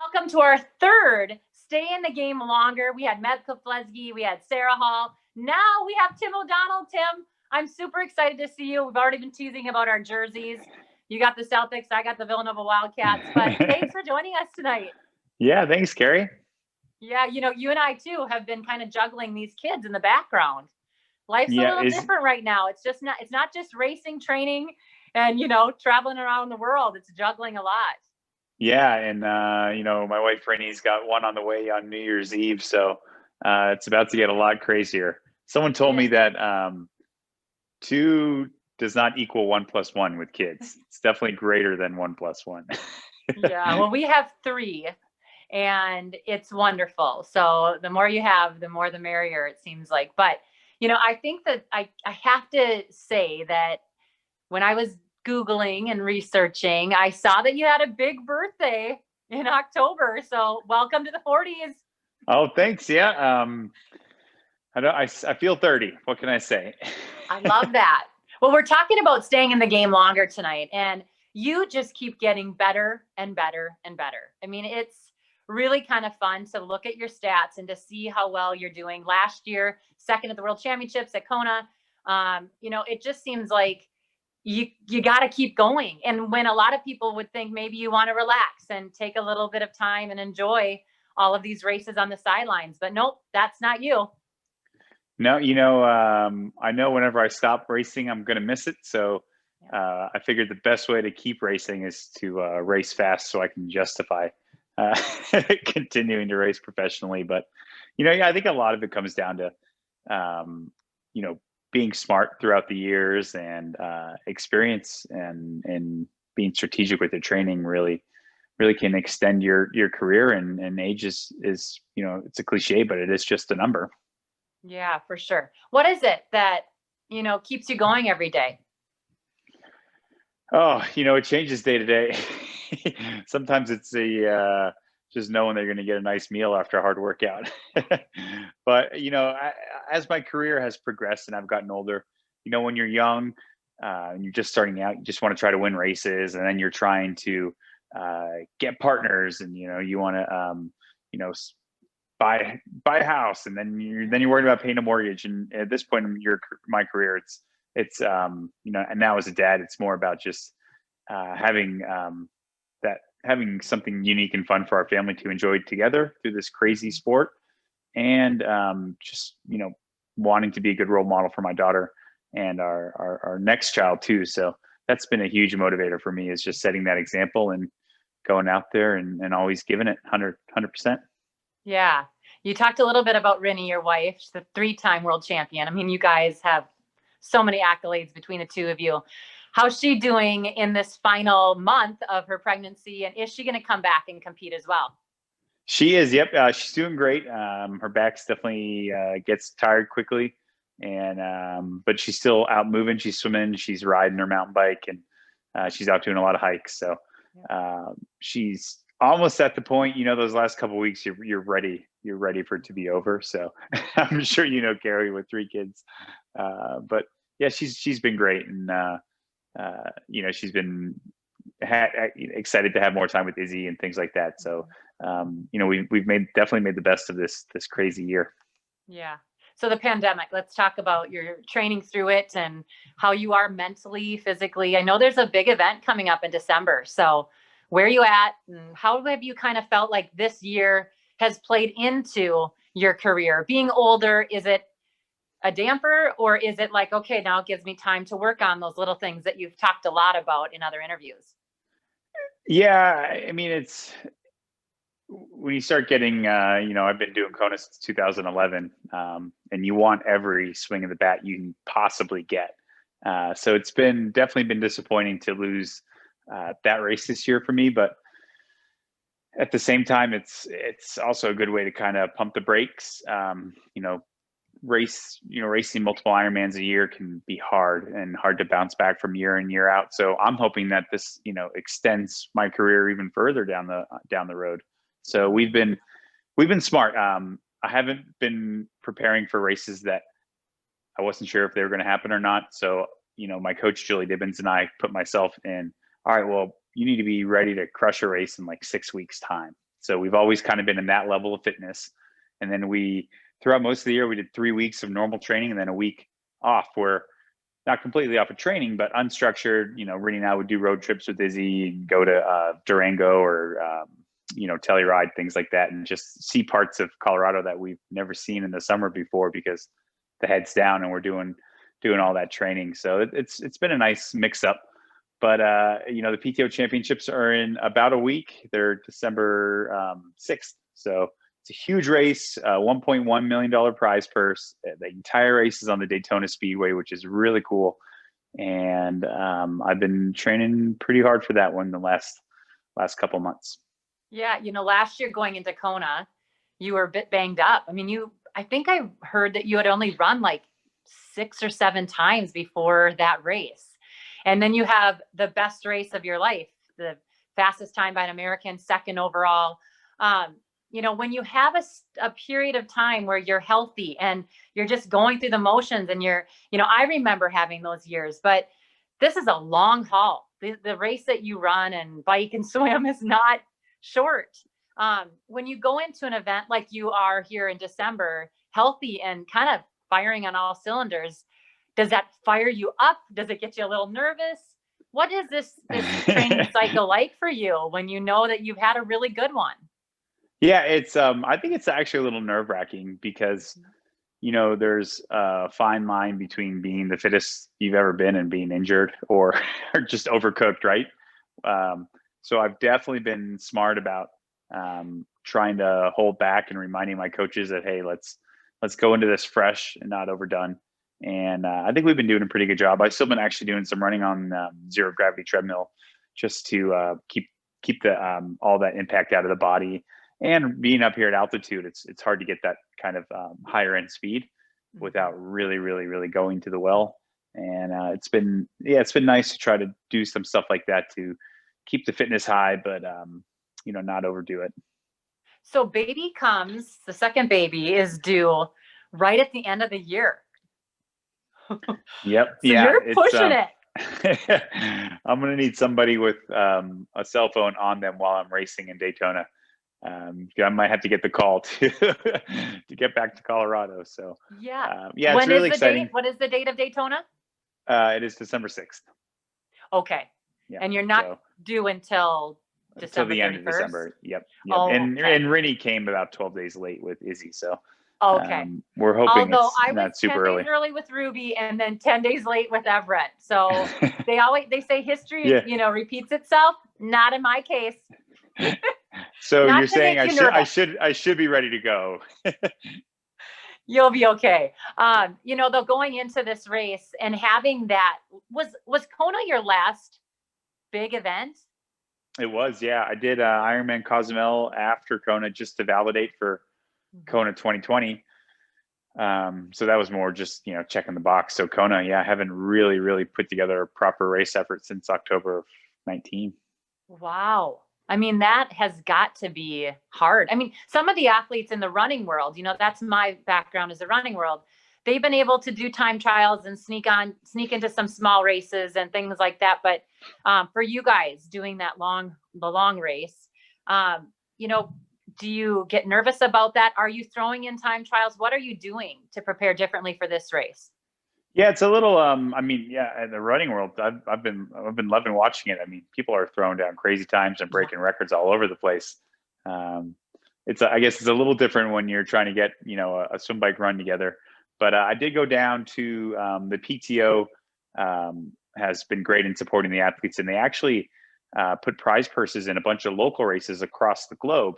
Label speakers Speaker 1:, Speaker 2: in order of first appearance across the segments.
Speaker 1: Welcome to our third Stay in the Game Longer. We had Medka Flesgy, we had Sarah Hall. Now we have Tim O'Donnell. Tim, I'm super excited to see you. We've already been teasing about our jerseys. You got the Celtics, I got the Villanova Wildcats. But thanks for joining us tonight.
Speaker 2: Yeah, thanks, Carrie.
Speaker 1: Yeah, you and I too have been kind of juggling these kids in the background. Life's a
Speaker 2: Yeah,
Speaker 1: little different right now. It's not just racing, training, and traveling around the world. It's juggling a lot.
Speaker 2: yeah, and my wife Rennie's got one on the way on New Year's Eve, so it's about to get a lot crazier. Someone told me that two does not equal 1+1 with kids. It's definitely greater than 1+1.
Speaker 1: Yeah, well, we have three, and it's wonderful. So the more you have, the more the merrier, it seems like. But I think that I have to say that when I was Googling and researching, I saw that you had a big birthday in October. So welcome to the 40s.
Speaker 2: Oh, thanks. Yeah. I feel 30. What can I say?
Speaker 1: I love that. Well, we're talking about staying in the game longer tonight, and you just keep getting better and better and better. I mean, it's really kind of fun to look at your stats and to see how well you're doing. Last year, second at the World Championships at Kona. It just seems like you got to keep going. And when a lot of people would think maybe you want to relax and take a little bit of time and enjoy all of these races on the sidelines, but nope, that's not you.
Speaker 2: No, I know whenever I stop racing, I'm going to miss it. So I figured the best way to keep racing is to race fast so I can justify continuing to race professionally. But, I think a lot of it comes down to, being smart throughout the years and experience and being strategic with your training really can extend your career. And age is it's a cliche, but it is just a number.
Speaker 1: Yeah, for sure. What is it that, keeps you going every day?
Speaker 2: Oh, it changes day to day. Sometimes it's just knowing they're going to get a nice meal after a hard workout. But, as my career has progressed and I've gotten older, when you're young and you're just starting out, you just want to try to win races, and then you're trying to get partners, and, you want to, buy a house, and then you're worried about paying a mortgage. And at this point in my career, it's and now as a dad, it's more about just having having something unique and fun for our family to enjoy together through this crazy sport, and just wanting to be a good role model for my daughter and our next child too. So that's been a huge motivator for me, is just setting that example and going out there and always giving it 100%.
Speaker 1: Yeah. You talked a little bit about Rennie, your wife. She's the 3-time world champion. I mean, you guys have so many accolades between the two of you. How's she doing in this final month of her pregnancy? And is she going to come back and compete as well?
Speaker 2: She is. Yep. She's doing great. Her back's definitely gets tired quickly, and but she's still out moving. She's swimming. She's riding her mountain bike, and she's out doing a lot of hikes. So she's almost at the point, those last couple of weeks, you're ready for it to be over. So I'm sure Carrie, with 3 kids, but yeah, she's been great, and she's been excited to have more time with Izzy and things like that. So we've definitely made the best of this crazy year.
Speaker 1: Yeah. So the pandemic, let's talk about your training through it and how you are mentally, physically. I know there's a big event coming up in December. So where are you at, and how have you kind of felt like this year has played into your career? Being older, is it a damper, or is it like, okay, now it gives me time to work on those little things that you've talked a lot about in other interviews?
Speaker 2: Yeah, I mean, it's when you start getting, I've been doing Kona since 2011, and you want every swing of the bat you can possibly get. So it's definitely been disappointing to lose that race this year for me, but at the same time, it's also a good way to kind of pump the brakes. Racing multiple Ironmans a year can be hard to bounce back from year in, year out. So I'm hoping that this, extends my career even further down the road. So we've been smart. I haven't been preparing for races that I wasn't sure if they were going to happen or not. So, my coach, Julie Dibbins, and I put myself in, all right, well, you need to be ready to crush a race in like 6 weeks time. So we've always kind of been in that level of fitness. And then throughout most of the year, we did 3 weeks of normal training and then a week off, where not completely off of training, but unstructured. Rennie and I would do road trips with Izzy and go to Durango or, Telluride, things like that, and just see parts of Colorado that we've never seen in the summer before, because the head's down and we're doing all that training. So it's been a nice mix up. But the PTO championships are in about a week. They're December 6th. So it's a huge race, $1.1 million prize purse. The entire race is on the Daytona Speedway, which is really cool. And I've been training pretty hard for that one the last couple months.
Speaker 1: Yeah, last year going into Kona, you were a bit banged up. I mean, I think I heard that you had only run like 6 or 7 times before that race. And then you have the best race of your life, the fastest time by an American, second overall. When you have a period of time where you're healthy and you're just going through the motions and I remember having those years, but this is a long haul. The race that you run and bike and swim is not short. When you go into an event like you are here in December, healthy and kind of firing on all cylinders, does that fire you up? Does it get you a little nervous? What is this training cycle like for you when you know that you've had a really good one?
Speaker 2: Yeah, it's I think it's actually a little nerve-wracking, because there's a fine line between being the fittest you've ever been and being injured or just overcooked, right? So I've definitely been smart about trying to hold back and reminding my coaches that, hey, let's go into this fresh and not overdone. And I think we've been doing a pretty good job. I've still been actually doing some running on zero gravity treadmill, just to keep the all that impact out of the body. And being up here at altitude, it's hard to get that kind of higher end speed without really, really, really going to the well. And it's been nice to try to do some stuff like that to keep the fitness high, but not overdo it.
Speaker 1: So the second baby is due right at the end of the year.
Speaker 2: Yep.
Speaker 1: So yeah, you're pushing
Speaker 2: it. I'm going to need somebody with a cell phone on them while I'm racing in Daytona. I might have to get the call to get back to Colorado. So
Speaker 1: yeah,
Speaker 2: it's really exciting.
Speaker 1: What is the date of Daytona?
Speaker 2: It is December 6th.
Speaker 1: Okay. Yeah. And you're not due until December 31st?
Speaker 2: The end of December. Yep.
Speaker 1: Oh,
Speaker 2: and
Speaker 1: okay.
Speaker 2: And Rennie came about 12 days late with Izzy. So
Speaker 1: okay.
Speaker 2: We're hoping
Speaker 1: I
Speaker 2: not
Speaker 1: was
Speaker 2: super
Speaker 1: 10 days early with Ruby and then 10 days late with Everett. So they say history, repeats itself. Not in my case.
Speaker 2: So you're saying I should be ready to go.
Speaker 1: You'll be okay. Though going into this race and having that, was Kona your last big event?
Speaker 2: It was, yeah. I did Ironman Cozumel after Kona just to validate for Kona 2020. So that was more just, checking the box. So Kona, I haven't really put together a proper race effort since October of 19.
Speaker 1: Wow. I mean, that has got to be hard. I mean, some of the athletes in the running world, that's my background is the running world. They've been able to do time trials and sneak into some small races and things like that. But for you guys doing the long race, do you get nervous about that? Are you throwing in time trials? What are you doing to prepare differently for this race?
Speaker 2: Yeah, it's a little. In the running world, I've been loving watching it. I mean, people are throwing down crazy times and breaking records all over the place. I guess it's a little different when you're trying to get a swim bike run together. But I did go down to the PTO. Has been great in supporting the athletes, and they actually put prize purses in a bunch of local races across the globe.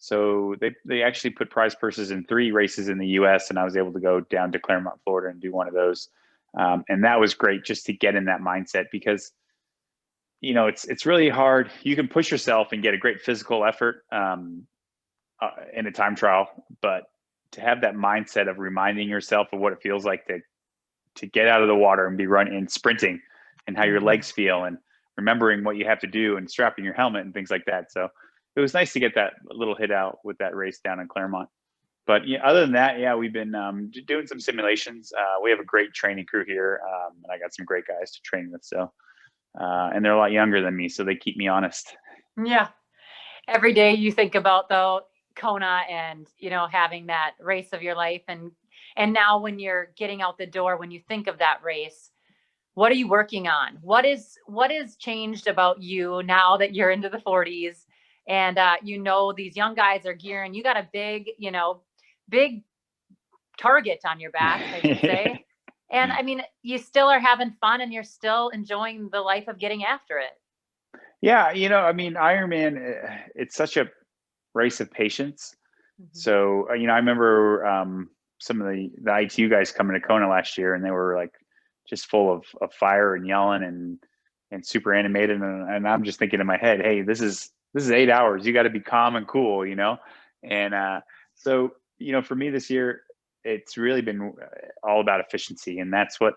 Speaker 2: So they actually put prize purses in 3 races in the U.S. and I was able to go down to Claremont, Florida, and do one of those. And that was great just to get in that mindset, because it's really hard. You can push yourself and get a great physical effort in a time trial, but to have that mindset of reminding yourself of what it feels like to get out of the water and be running and sprinting, and how your legs feel, and remembering what you have to do and strapping your helmet and things like that. So it was nice to get that little hit out with that race down in Claremont. But other than that, we've been doing some simulations. We have a great training crew here, and I got some great guys to train with. So, and they're a lot younger than me, so they keep me honest.
Speaker 1: Yeah. every day you think about though Kona and, you know, having that race of your life, and now when you're getting out the door, when you think of that race, what are you working on? What is changed about you now that you're into the 40s and you know these young guys are gearing, you got a big, you know, big target on your back, I should say. And I mean, you still are having fun and you're still enjoying the life of getting after it.
Speaker 2: Yeah, you know, I mean, Ironman, it's such a race of patience. So, you know, I remember some of the ITU guys coming to Kona last year, and they were like just full of fire and yelling and super animated. And I'm just thinking in my head, hey, this is 8 hours. You got to be calm and cool, you know? And so, you know, for me this year, it's really been all about efficiency. And that's what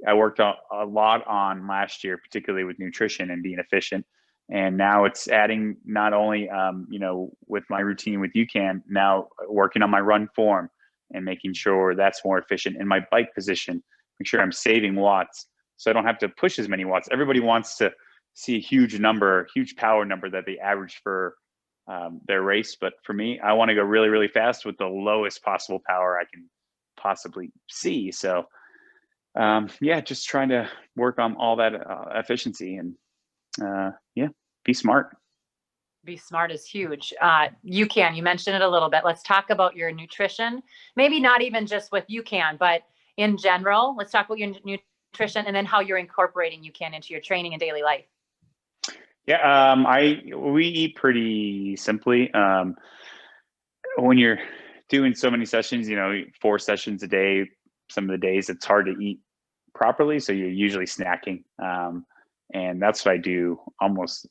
Speaker 2: I worked on a lot on last year, particularly with nutrition and being efficient. And now it's adding not only, you know, with my routine with UCAN, now working on my run form and making sure that's more efficient in my bike position, make sure I'm saving watts so I don't have to push as many watts. Everybody wants to see a huge power number that they average for their race. But for me, I want to go really, really fast with the lowest possible power I can possibly see. So yeah, just trying to work on all that efficiency and yeah, be smart.
Speaker 1: Be smart is huge. You mentioned it a little bit. Let's talk about your nutrition. Maybe not even just with UCAN, but in general. Let's talk about your nutrition and then how you're incorporating UCAN into your training and daily life.
Speaker 2: Yeah, we eat pretty simply. When you're doing so many sessions, you know, 4 sessions a day, some of the days it's hard to eat properly, so you're usually snacking. And that's what I do almost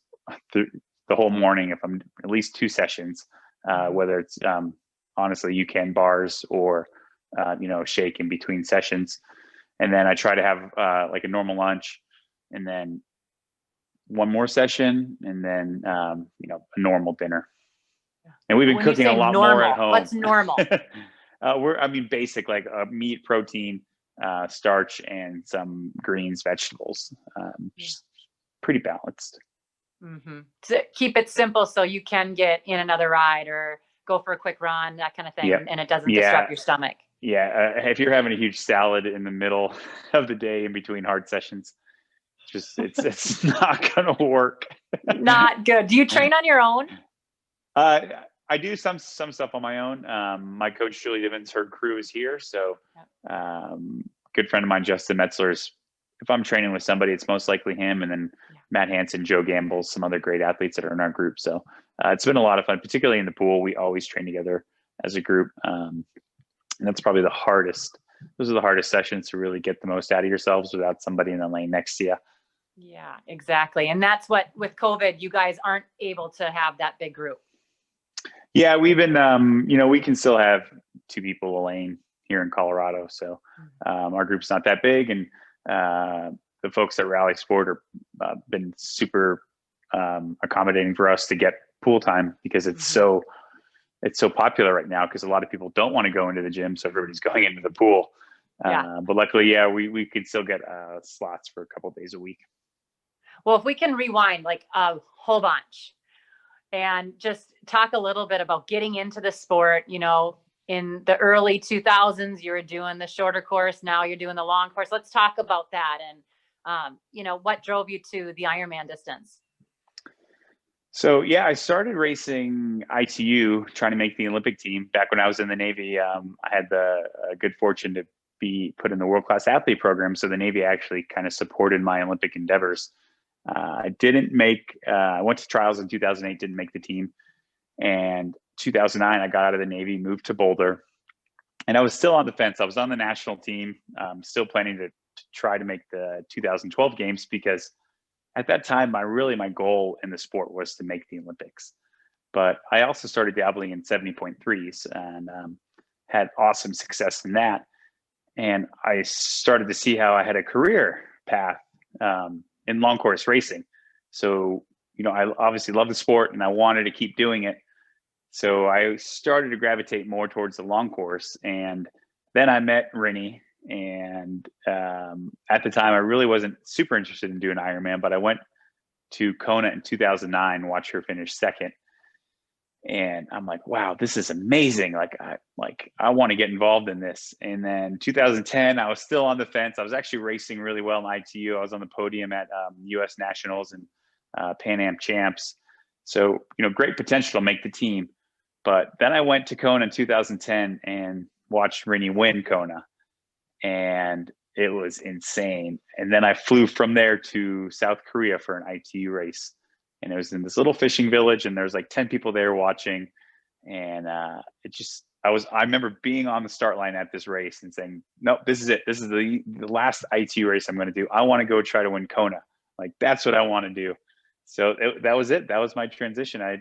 Speaker 2: the whole morning if I'm at least 2 sessions, whether it's honestly UCAN bars or you know, shake in between sessions. And then I try to have like a normal lunch and then 1 more session and then you know, a normal dinner. And we've been cooking a lot more at home.
Speaker 1: What's normal?
Speaker 2: I mean, basic, like meat, protein, starch, and some greens, vegetables. Just pretty balanced.
Speaker 1: To keep it simple so you can get in another ride or go for a quick run, that kind of thing, and it doesn't disrupt your stomach.
Speaker 2: Yeah, if you're having a huge salad in the middle of the day in between hard sessions, just it's not gonna work.
Speaker 1: Not good. Do you train on your own?
Speaker 2: I do some stuff on my own. My coach Julie Divins, her crew is here, so good friend of mine, Justin Metzler's. If I'm training with somebody, it's most likely him, and then Matt Hansen, Joe Gamble, some other great athletes that are in our group. So it's been a lot of fun, particularly in the pool. We always train together as a group, and that's probably the hardest. Those are the hardest sessions to really get the most out of yourselves without somebody in the lane next to you.
Speaker 1: Yeah, exactly. And that's what, with COVID, you guys aren't able to have that big group.
Speaker 2: Yeah, we've been, you know, we can still have 2 people a lane here in Colorado. So our group's not that big. And the folks at Rally Sport are been super accommodating for us to get pool time because it's so popular right now because a lot of people don't want to go into the gym. So everybody's going into the pool. But luckily, yeah, we could still get slots for a couple of days a week.
Speaker 1: Well, if we can rewind like a whole bunch and just talk a little bit about getting into the sport, you know, in the early 2000s, you were doing the shorter course. Now you're doing the long course. Let's talk about that. And, you know, what drove you to the Ironman distance?
Speaker 2: So, yeah, I started racing ITU, trying to make the Olympic team back when I was in the Navy. I had the good fortune to be put in the world-class athlete program. So the Navy actually kind of supported my Olympic endeavors. I didn't make, I went to trials in 2008, didn't make the team. And 2009, I got out of the Navy, moved to Boulder, and I was still on the fence. I was on the national team, still planning to try to make the 2012 games because at that time, my goal in the sport was to make the Olympics. But I also started dabbling in 70.3s and had awesome success in that. And I started to see how I had a career path in long course racing. So, you know, I obviously love the sport and I wanted to keep doing it. So I started to gravitate more towards the long course. And then I met Rinny. And at the time, I really wasn't super interested in doing Ironman, but I went to Kona in 2009, watched her finish second. And I'm like, wow, this is amazing. I want to get involved in this. And then 2010, I was still on the fence. I was actually racing really well in ITU. I was on the podium at US Nationals and Pan Am Champs. So, great potential to make the team. But then I went to Kona in 2010 and watched Rini win Kona. And it was insane. And then I flew from there to South Korea for an ITU race. And it was in this little fishing village, and there's like 10 people there watching. And I remember being on the start line at this race and saying, nope, this is it. This is the last ITU race I'm going to do. I want to go try to win Kona. Like, that's what I want to do. So that was it. That was my transition. I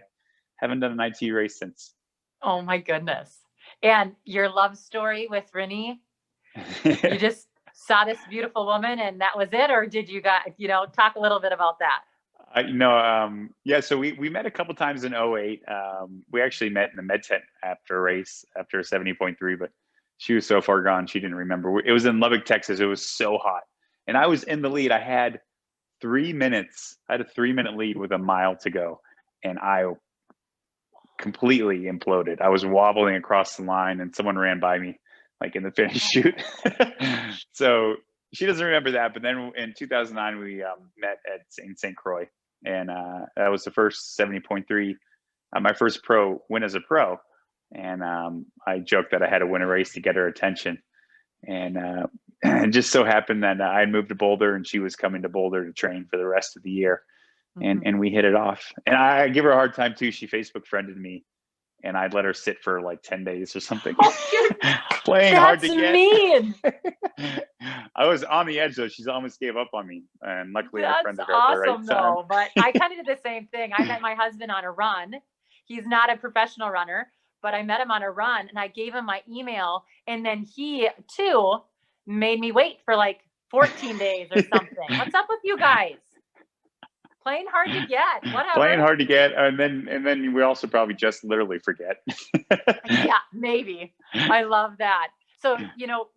Speaker 2: haven't done an ITU race since.
Speaker 1: Oh my goodness. And your love story with Rini, you just saw this beautiful woman and that was it? Or did you talk a little bit about that?
Speaker 2: So we met a couple times in 08. We actually met in the med tent after a race, after 70.3, but she was so far gone, she didn't remember. It was in Lubbock, Texas. It was so hot. And I was in the lead. I had 3 minutes. I had a 3-minute lead with a mile to go. And I completely imploded. I was wobbling across the line and someone ran by me, like in the finish shoot. So she doesn't remember that. But then in 2009, we met in St. Croix. And that was the first 70.3, my first pro win as a pro. And I joked that I had to win a race to get her attention. And it just so happened that I had moved to Boulder and she was coming to Boulder to train for the rest of the year. And we hit it off. And I give her a hard time too. She Facebook friended me and I'd let her sit for like 10 days or something. Playing hard to get.
Speaker 1: Mean.
Speaker 2: I was on the edge though. She's almost gave up on me. And luckily I friended her
Speaker 1: awesome,
Speaker 2: at the right time.
Speaker 1: But I kind of did the same thing. I met my husband on a run. He's not a professional runner, but I met him on a run and I gave him my email. And then he too made me wait for like 14 days or something. What's up with you guys? Playing hard to get, whatever.
Speaker 2: Playing hard to get, and then we also probably just literally forget.
Speaker 1: Yeah, maybe. I love that. So,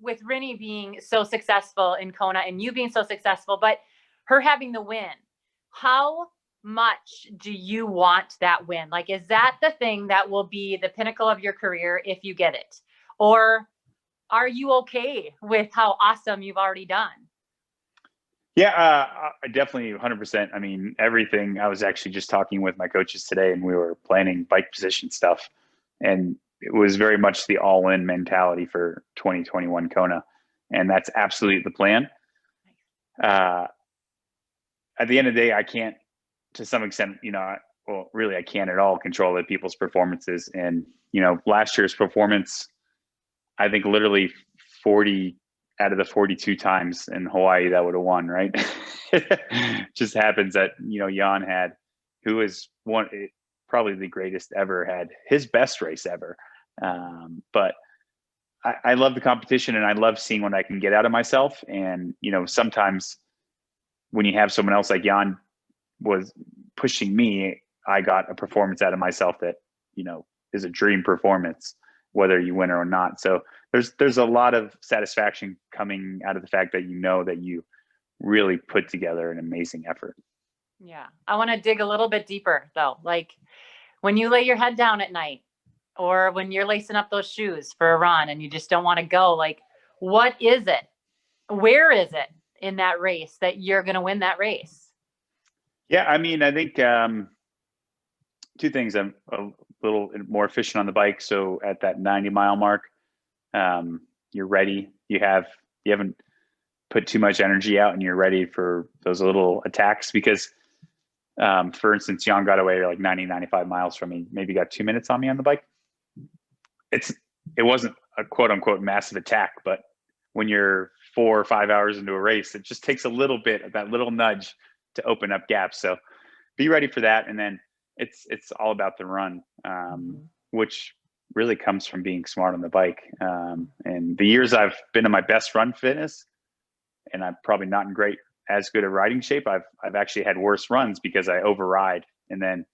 Speaker 1: with Rini being so successful in Kona and you being so successful, but her having the win, how much do you want that win? Like, is that the thing that will be the pinnacle of your career if you get it? Or are you okay with how awesome you've already done?
Speaker 2: Yeah, definitely 100%. I mean, everything. I was actually just talking with my coaches today and we were planning bike position stuff. And it was very much the all-in mentality for 2021 Kona. And that's absolutely the plan. At the end of the day, I can't, to some extent, really I can't at all control the people's performances. And, last year's performance, I think literally 40 out of the 42 times in Hawaii that would have won, right? Just happens that, Jan had, who is probably the greatest ever, had his best race ever. But I love the competition and I love seeing what I can get out of myself. And, sometimes when you have someone else like Jan was pushing me, I got a performance out of myself that, is a dream performance, whether you win or not. So there's a lot of satisfaction coming out of the fact that that you really put together an amazing effort.
Speaker 1: Yeah. I want to dig a little bit deeper though. Like when you lay your head down at night or when you're lacing up those shoes for a run and you just don't want to go, like, what is it? Where is it in that race that you're going to win that race?
Speaker 2: Yeah. I mean, I think two things. I'm a little more efficient on the bike. So at that 90-mile mark, you're ready. You haven't put too much energy out and you're ready for those little attacks because, for instance, Jan got away like 95 miles from me, maybe got 2 minutes on me on the bike. It wasn't a quote unquote massive attack, but when you're 4 or 5 hours into a race, it just takes a little bit of that little nudge to open up gaps. So be ready for that. And then it's all about the run, which really comes from being smart on the bike. And the years I've been in my best run fitness, and I'm probably not in as good a riding shape, I've actually had worse runs because I override and then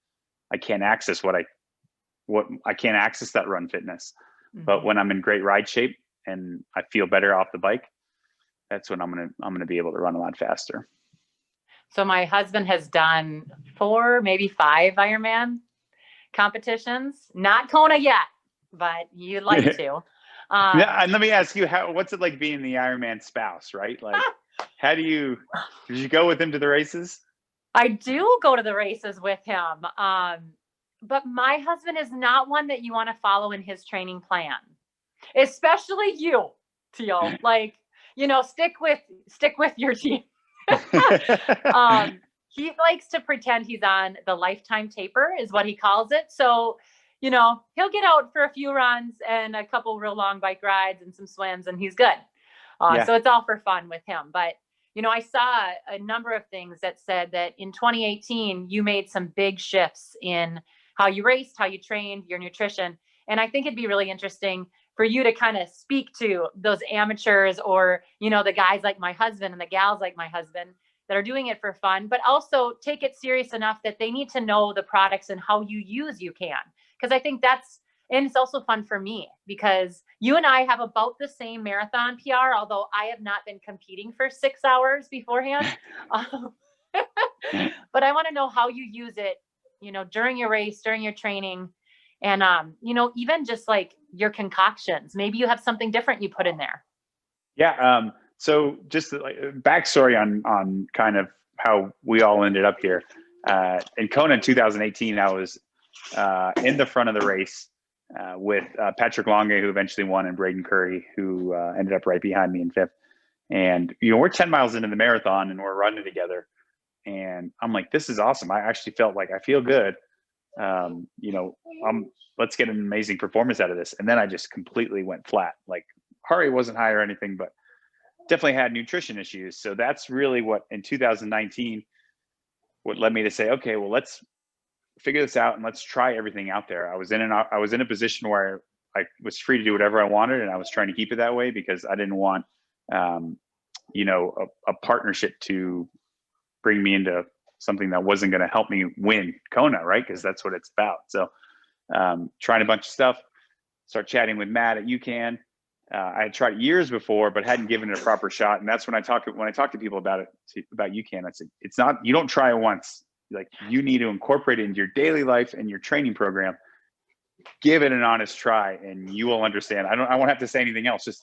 Speaker 2: I can't access I can't access that run fitness. But when I'm in great ride shape and I feel better off the bike, that's when I'm gonna be able to run a lot faster.
Speaker 1: So my husband has done 4, maybe 5 Ironman. competitions. Not Kona yet, but you'd like to.
Speaker 2: Yeah, and let me ask you, what's it like being the Ironman spouse, right? Like, did you go with him to the races?
Speaker 1: I do go to the races with him. But my husband is not one that you want to follow in his training plan, especially you, Teal. Like, stick with your team. He likes to pretend he's on the lifetime taper is what he calls it. So, he'll get out for a few runs and a couple real long bike rides and some swims and he's good. So it's all for fun with him. But, I saw a number of things that said that in 2018, you made some big shifts in how you raced, how you trained, your nutrition. And I think it'd be really interesting for you to kind of speak to those amateurs or, the guys like my husband and the gals like my husband that are doing it for fun, but also take it serious enough that they need to know the products and how you use UCAN. Because I think and it's also fun for me because you and I have about the same marathon PR, although I have not been competing for 6 hours beforehand. But I want to know how you use it, during your race, during your training, and, even just like your concoctions. Maybe you have something different you put in there.
Speaker 2: Yeah. So just like backstory on kind of how we all ended up here. In Kona in 2018, I was in the front of the race with Patrick Longe, who eventually won, and Braden Curry, who ended up right behind me in 5th. And, we're 10 miles into the marathon and we're running together. And I'm like, this is awesome. I actually felt like I feel good. Let's get an amazing performance out of this. And then I just completely went flat. Like, heart rate wasn't high or anything, but definitely had nutrition issues. So that's really what in 2019, what led me to say, okay, well, let's figure this out and let's try everything out there. I was in a position where I was free to do whatever I wanted, and I was trying to keep it that way because I didn't want, a partnership to bring me into something that wasn't going to help me win Kona, right? Because that's what it's about. So trying a bunch of stuff, start chatting with Matt at UCAN. I had tried it years before, but hadn't given it a proper shot. And that's when I talk to people about UCAN, I said, it's not, you don't try it once. Like, you need to incorporate it into your daily life and your training program. Give it an honest try and you will understand. I won't have to say anything else. Just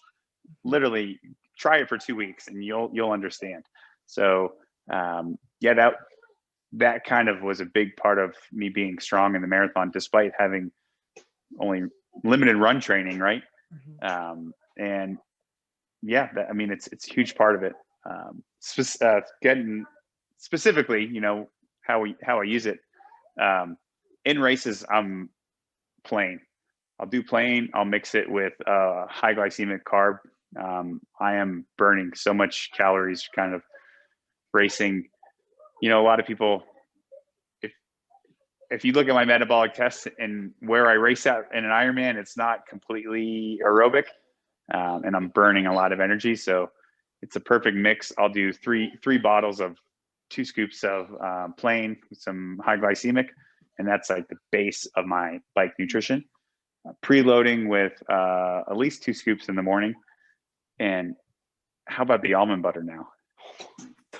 Speaker 2: literally try it for 2 weeks and you'll understand. So that kind of was a big part of me being strong in the marathon, despite having only limited run training. Right. Mm-hmm. It's a huge part of it. Getting specifically, how I use it. In races, I'm plain. I'll do plain. I'll mix it with high glycemic carb. I am burning so much calories kind of racing. A lot of people, if you look at my metabolic tests and where I race out in an Ironman, it's not completely aerobic, and I'm burning a lot of energy. So it's a perfect mix. I'll do three bottles of 2 scoops of plain with some high glycemic, and that's like the base of my bike nutrition. Preloading with at least 2 scoops in the morning. And how about the almond butter now?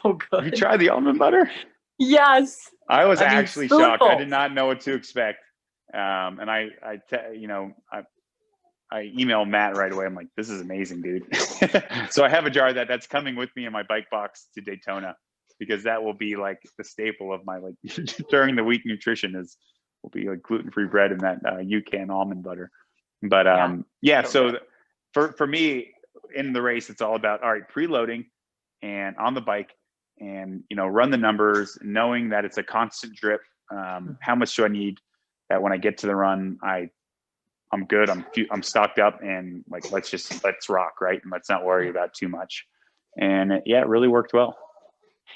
Speaker 1: So good.
Speaker 2: Have you tried the almond butter?
Speaker 1: Yes.
Speaker 2: I was actually shocked. I did not know what to expect. And I emailed Matt right away. I'm like, this is amazing, dude. So I have a jar that's coming with me in my bike box to Daytona, because that will be like the staple of my during the week nutrition will be like gluten-free bread and that UCAN almond butter. But so for me in the race, it's all about, all right, preloading and on the bike and, run the numbers, knowing that it's a constant drip. How much do I need that when I get to the run, I'm good. I'm stocked up and like, let's rock. Right. And let's not worry about too much. And it really worked well.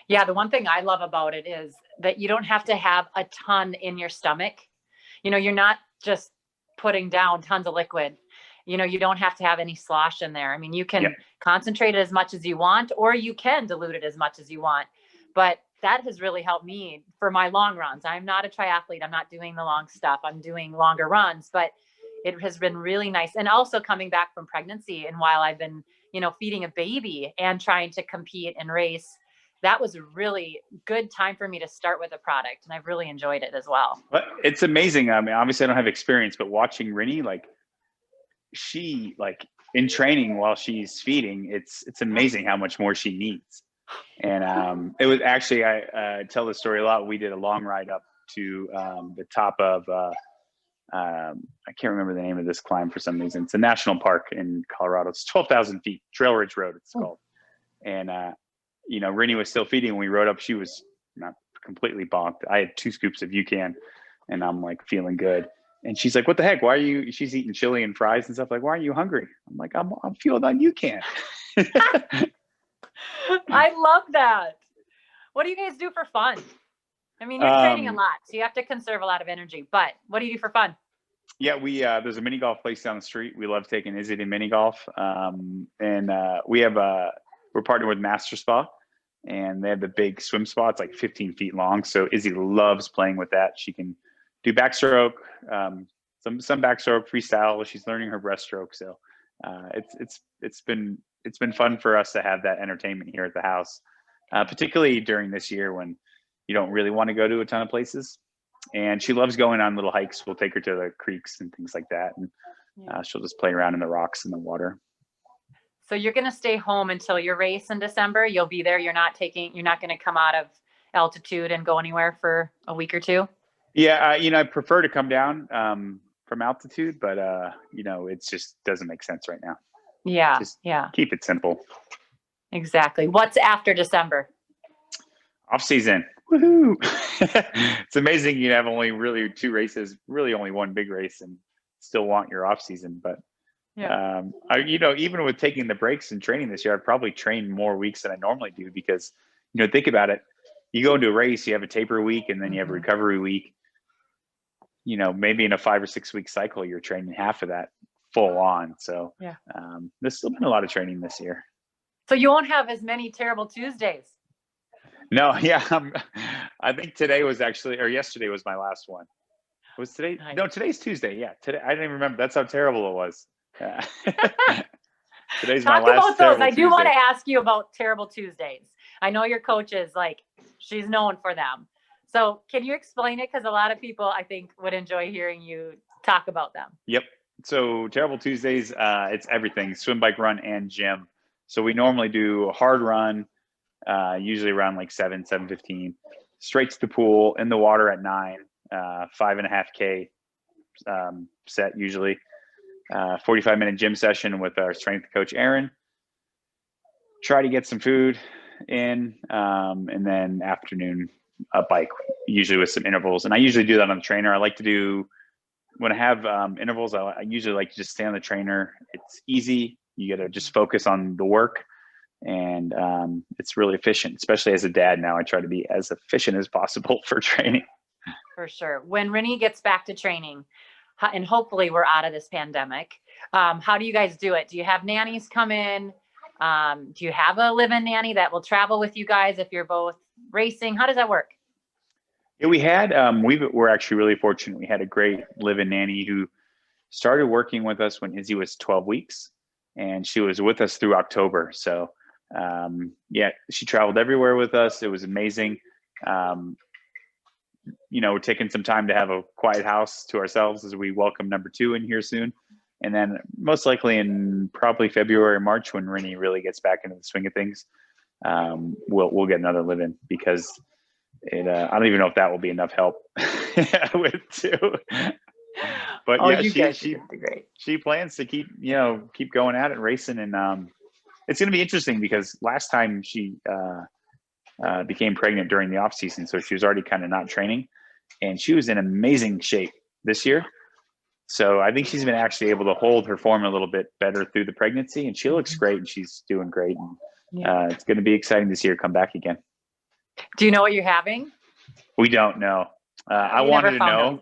Speaker 1: Yeah. The one thing I love about it is that you don't have to have a ton in your stomach. You're not just putting down tons of liquid. You don't have to have any slosh in there. I mean, you can concentrate it as much as you want, or you can dilute it as much as you want. But that has really helped me for my long runs. I'm not a triathlete. I'm not doing the long stuff. I'm doing longer runs, but it has been really nice. And also coming back from pregnancy, and while I've been, feeding a baby and trying to compete and race, that was a really good time for me to start with a product, and I've really enjoyed it as well.
Speaker 2: But it's amazing. I mean, obviously I don't have experience, but watching Rinny, like she, like in training while she's feeding, it's amazing how much more she needs. And it was actually, I tell the story a lot. We did a long ride up to the top of, I can't remember the name of this climb for some reason. It's a national park in Colorado. It's 12,000 feet, Trail Ridge Road, it's called. And, you know, Rinny was still feeding when we rode up. She was not completely bonked. I had 2 scoops of UCAN and I'm like feeling good. And she's like, what the heck? Why are you, she's eating chili and fries and stuff. Like, why are you hungry? I'm like, I'm fueled on UCAN.
Speaker 1: I love that. What do you guys do for fun? I mean, you're training a lot, so you have to conserve a lot of energy, but what do you do for fun?
Speaker 2: Yeah, we there's a mini golf place down the street. We love taking Izzy to mini golf. And we have we're partnered with Master Spa, and they have the big swim spa. It's like 15 feet long. So Izzy loves playing with that. She can do backstroke, some backstroke, freestyle. She's learning her breaststroke. So it's been fun for us to have that entertainment here at the house, particularly during this year when you don't really want to go to a ton of places. And she loves going on little hikes. We'll take her to the creeks and things like that. And she'll just play around in the rocks and the water.
Speaker 1: So you're going to stay home until your race in December. You'll be there. You're not going to come out of altitude and go anywhere for a week or two.
Speaker 2: Yeah. You know, I prefer to come down from altitude, but you know, it just doesn't make sense right now.
Speaker 1: Yeah.
Speaker 2: Just
Speaker 1: yeah.
Speaker 2: Keep it simple.
Speaker 1: Exactly. What's after December?
Speaker 2: Off season. Woohoo! It's amazing you have only really 2 races, really only 1 big race, and still want your off season. But you know, even with taking the breaks and training this year, I'd probably train more weeks than I normally do because, you know, think about it. You go into a race, you have a taper week, and then you have a recovery week. You know, maybe in a 5 or 6 week cycle, you're training half of that full on. So there's still been a lot of training this year.
Speaker 1: So you won't have as many terrible Tuesdays.
Speaker 2: No, I think today was actually, or yesterday was my last one. Was today? Nice. No, today's Tuesday. Yeah, today. I didn't even remember. That's how terrible it was. Today's my last.
Speaker 1: Talk about those. I do want to ask you about terrible Tuesdays. I know your coach is like, she's known for them. So can you explain it? Because a lot of people, I think, would enjoy hearing you talk about them.
Speaker 2: Yep. So terrible Tuesdays, it's everything: swim, bike, run, and gym. So we normally do a hard run. Usually around like 7:15, straight to the pool, in the water at 9, 5.5K set usually, 45-minute gym session with our strength coach, Aaron. Try to get some food in, and then afternoon a bike, usually with some intervals. And I usually do that on the trainer. I like to do, when I have intervals, I usually like to just stay on the trainer. It's easy. You got to just focus on the work. And it's really efficient, especially as a dad now. I try to be as efficient as possible for training.
Speaker 1: For sure. When Rinny gets back to training, and hopefully we're out of this pandemic, how do you guys do it? Do you have nannies come in? Do you have a live-in nanny that will travel with you guys if you're both racing? How does that work?
Speaker 2: Yeah, we had, we're actually really fortunate. We had a great live-in nanny who started working with us when Izzy was 12 weeks, and she was with us through October. So she traveled everywhere with us. It was amazing. You know, we're taking some time to have a quiet house to ourselves as we welcome number 2 in here soon. And then most likely in probably February or March, when Rinny really gets back into the swing of things, we'll get another live-in, because I don't even know if that will be enough help with 2. But she plans to keep going at it, racing, and it's going to be interesting because last time she became pregnant during the off season, so she was already kind of not training, and she was in amazing shape this year. So I think she's been actually able to hold her form a little bit better through the pregnancy, and she looks great, and she's doing great. And it's going to be exciting to see her come back again.
Speaker 1: Do you know what you're having?
Speaker 2: We don't know. I wanted to know.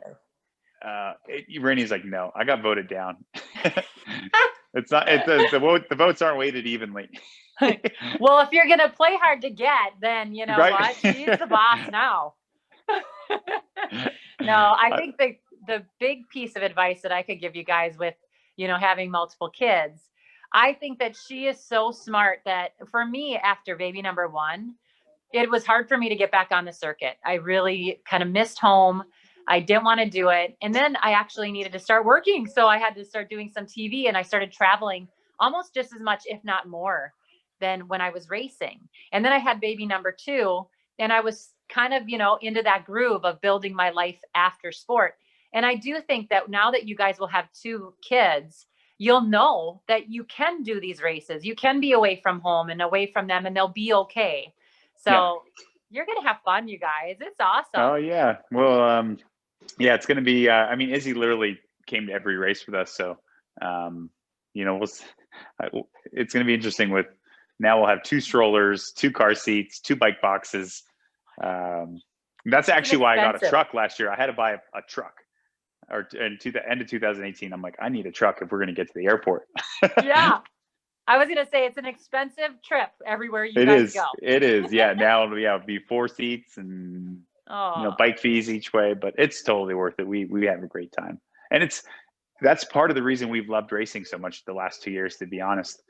Speaker 2: Rennie's like, no, I got voted down. It's not. The votes aren't weighted evenly.
Speaker 1: Well, if you're gonna play hard to get, then you know what? She's the boss now. No, I think the big piece of advice that I could give you guys with, having multiple kids, I think that she is so smart that for me, after baby number 1, it was hard for me to get back on the circuit. I really kind of missed home. I didn't want to do it. And then I actually needed to start working. So I had to start doing some TV, and I started traveling almost just as much, if not more, than when I was racing. And then I had baby number 2, and I was kind of, into that groove of building my life after sport. And I do think that now that you guys will have 2 kids, you'll know that you can do these races. You can be away from home and away from them, and they'll be okay. So you're going to have fun, you guys. It's awesome.
Speaker 2: Oh yeah. Well, yeah, it's going to be, I mean, Izzy literally came to every race with us. So, it's going to be interesting now we'll have 2 strollers, 2 car seats, 2 bike boxes. That's actually why I got a truck last year. I had to buy a truck, the end of 2018. I'm like, I need a truck if we're going to get to the airport.
Speaker 1: Yeah. I was going to say it's an expensive trip everywhere you guys go.
Speaker 2: It is. Yeah. Now it'll be 4 seats and bike fees each way, but it's totally worth it. We have a great time. And that's part of the reason we've loved racing so much the last 2 years, to be honest.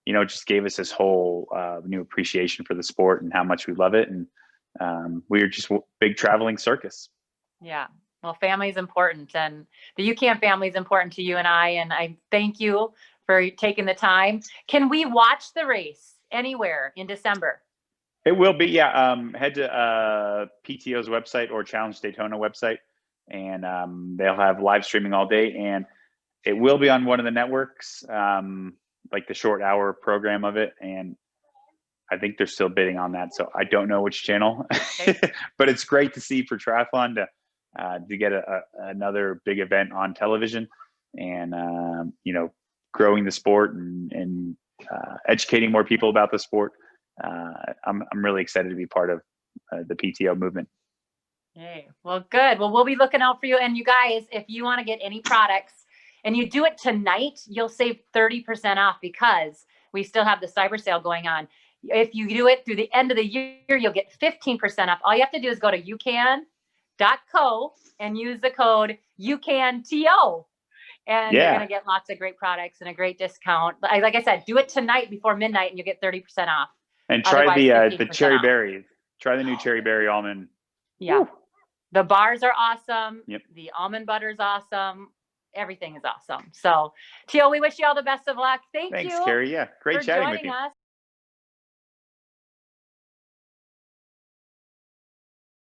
Speaker 2: It just gave us this whole new appreciation for the sport and how much we love it. And we're just big traveling circus.
Speaker 1: Yeah. Well, family is important, and the UCAN family is important to you and I thank you for taking the time. Can we watch the race anywhere in December?
Speaker 2: It will be, yeah. Head to PTO's website or Challenge Daytona website, and they'll have live streaming all day, and it will be on one of the networks, like the short hour program of it. And I think they're still bidding on that, so I don't know which channel. Okay. But it's great to see for triathlon to get another big event on television, and growing the sport and educating more people about the sport. I'm really excited to be part of the PTO movement.
Speaker 1: Hey, well, good. Well, we'll be looking out for you. And you guys, if you want to get any products and you do it tonight, you'll save 30% off because we still have the cyber sale going on. If you do it through the end of the year, you'll get 15% off. All you have to do is go to ucan.co and use the code UCANTO. And you're going to get lots of great products and a great discount. Like I said, do it tonight before midnight and you'll get 30% off.
Speaker 2: And try the cherry berry. Try the new cherry berry almond.
Speaker 1: Yeah. Woo. The bars are awesome.
Speaker 2: Yep.
Speaker 1: The almond butter is awesome. Everything is awesome. So, Teal, we wish you all the best of luck. Thanks,
Speaker 2: Carrie. Yeah. Great chatting with you.
Speaker 1: Us.